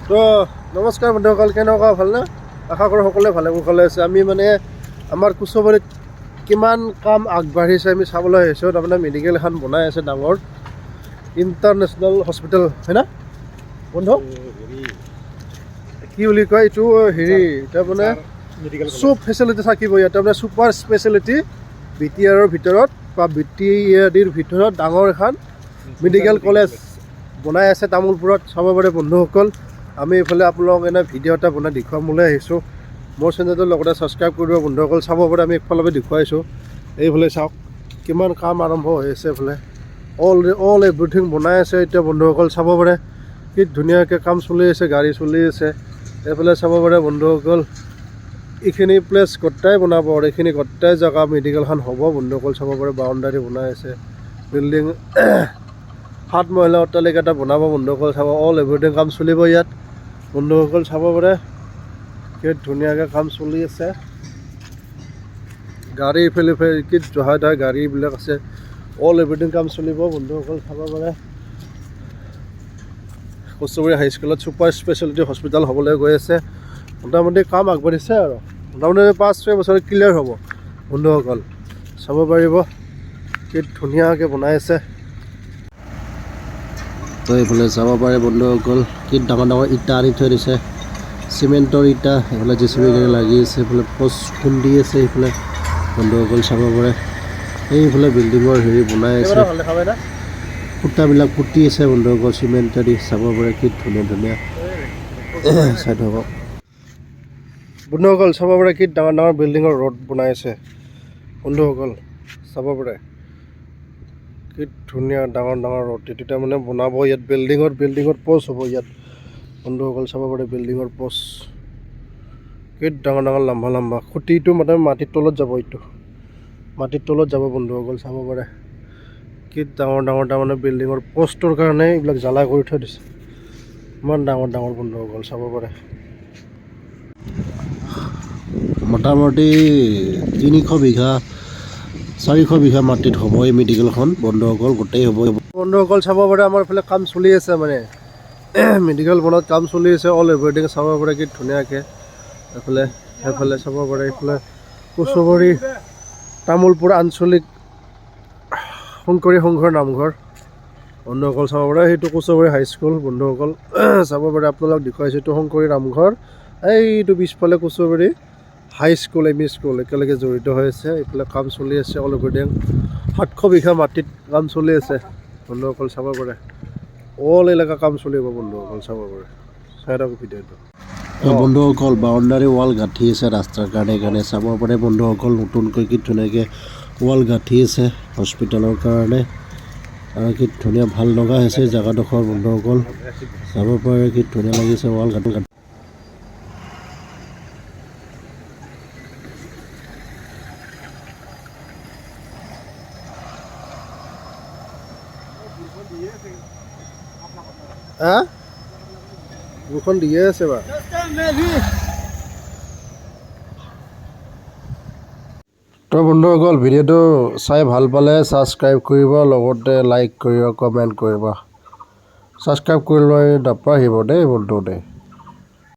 তো নমস্কাৰ বন্ধুসকল, কেনেকুৱা ভালনে? আশা কৰোঁ সকলোৱে ভালে কুশলে আছে। আমি মানে আমাৰ কোচবাৰীত কিমান কাম আগবাঢ়িছে আমি চাবলৈ আহিছোঁ। তাৰমানে মেডিকেল এখন বনাই আছে ডাঙৰ, ইণ্টাৰনেশ্যনেল হস্পিটেল, হয় না বন্ধু? কি বুলি কয় এইটো হেৰি, তাৰমানে চব ফেচিলিটি থাকিব ইয়াত। তাৰমানে ছুপাৰ স্পেচিয়েলিটি BTRৰ ভিতৰত বা BTADৰ ভিতৰত ডাঙৰ এখন মেডিকেল কলেজ বনাই আছে তামোলপুৰত। চাব পাৰে বন্ধুসকল, আমি এইফালে আপোনালোকক এনে ভিডিঅ' এটা বনাই দেখুৱাবলৈ আহিছোঁ। মোৰ চেনেলটোৰ লগতে ছাবস্ক্ৰাইব কৰিব বন্ধুসকল। চাব পাৰে আমি একফালৰ পৰা দেখুৱাইছোঁ। এইফালে চাওক কিমান কাম আৰম্ভ হৈ আছে। এইফালে অল এভৰিথিং বনাই আছে এতিয়া বন্ধুসকল। চাব পাৰে কি ধুনীয়াকৈ কাম চলি আছে, গাড়ী চলি আছে। এইফালে চাব পাৰে বন্ধুসকল, এইখিনি প্লেচ গোটাই বনাব আৰু এইখিনি গোটাই জেগা মেডিকেলখন হ'ব বন্ধুসকল। চাব পাৰে বাউণ্ডাৰী বনাই আছে, বিল্ডিং 7 মহলা অট্টালিকা এটা বনাব বন্ধুসকল। চাব অল এভৰিথিং কাম চলিব ইয়াত বন্ধুসকল। চাব পাৰে কি ধুনীয়াকৈ কাম চলি আছে। গাড়ী ইফালে কি জহা ধৰা গাড়ীবিলাক আছে, অল এভৰিথিং কাম চলিব বন্ধুসকল। চাব পাৰে কোচবাৰী হাইস্কুলত ছুপাৰ স্পেচিয়েলিটি হস্পিটেল হ'বলৈ গৈ আছে। মোটামুটি কাম আগবাঢ়িছে আৰু মোটামুটি 5-6 বছৰত ক্লিয়াৰ হ'ব বন্ধুসকল। চাব পাৰিব কি ধুনীয়াকৈ বনাই আছে। তো এইফালে চাব পাৰে বন্ধুসকল কি ডাঙৰ ডাঙৰ ইটা আনি থৈ দিছে, চিমেণ্টৰ ইটা। এইফালে JCB গাড়ী লাগি আছে, এইফালে পষ্ট খুন্দি আছে এইফালে বন্ধুসকল। চাব পাৰে এইফালে বিল্ডিঙৰ হেৰি বনাই আছে, খুঁটাবিলাক পুতি আছে বন্ধুসকল চিমেণ্টেদি। চাব পাৰে কি ধুনীয়া ধুনীয়া চাই থাকক বন্ধুসকল। চাব পাৰে কি ডাঙৰ ডাঙৰ বিল্ডিঙৰ ৰড বনাই আছে বন্ধুসকল। চাব পাৰে কি ধুনীয়া ডাঙৰ ডাঙৰ ৰড এতিয়া মানে বনাব ইয়াত। বিল্ডিঙৰ পষ্ট হ'ব ইয়াত বন্ধুসকল। চাব পাৰে বিল্ডিঙৰ পষ্ট কি ডাঙৰ ডাঙৰ লম্বা লম্বা খুঁটিটো মানে মাটিৰ তলত যাব, এইটো মাটিৰ তলত যাব বন্ধুসকল। চাব পাৰে কি ডাঙৰ ডাঙৰ তাৰমানে বিল্ডিঙৰ পষ্টৰ কাৰণে এইবিলাক জ্বালা কৰি থৈ দিছে, ইমান ডাঙৰ ডাঙৰ বন্ধুসকল। চাব পাৰে মোটামুটি 300 বিঘা 400 বিঘা মাটিত হ'ব এই মেডিকেলখন বন্ধুসকল, গোটেই হ'ব বন্ধুসকল। চাব পাৰে আমাৰ এইফালে কাম চলি আছে, মানে মেডিকেল বনোৱাত কাম চলি আছে অল এভৰিথিং। চাব পাৰে কি ধুনীয়াকৈ সেইফালে চাব পাৰে। এইফালে কোচবাৰী তামোলপুৰ আঞ্চলিক শংকৰী সংঘৰ নামঘৰ বন্ধুসকল। চাব পাৰে সেইটো কোচবাৰী হাইস্কুল বন্ধুসকল। চাব পাৰে আপোনালোক দেখুৱাইছোঁ এইটো শংকৰী নামঘৰ। এইটো পিছফালে কোচবাৰী হাইস্কুল ME স্কুল একেলগে জড়িত হৈ আছে। এইফালে কাম চলি আছে অল এভৰিথিং। 700 বিঘা মাটিত কাম চলি আছে বন্ধুসকল। চাব পাৰে অল এলেকা কাম চলিব বন্ধুসকল। চাব পাৰে চাই থাকক ভিডিঅ'টো বন্ধুসকল। বাউণ্ডাৰী ৱাল গাঁঠি আছে ৰাস্তাৰ কাৰণে চাব পাৰে বন্ধুসকল। নতুনকৈ কি ধুনীয়াকৈ ৱাল গাঁঠি আছে হস্পিটেলৰ কাৰণে, আৰু কি ধুনীয়া ভাল লগা হৈছে জেগাডোখৰ বন্ধুসকল। চাব পাৰে কি ধুনীয়া লাগিছে ৱাল গাঁঠি। বৰষুণ দিয়ে আছে বা তো বন্ধুসকল, ভিডিঅ'টো চাই ভাল পালে ছাবস্ক্ৰাইব কৰিব, লগতে লাইক কৰিব, কমেণ্ট কৰিব। ছাবস্ক্ৰাইব কৰি লৈ নাপাহৰিব দেই বন্ধু দেই।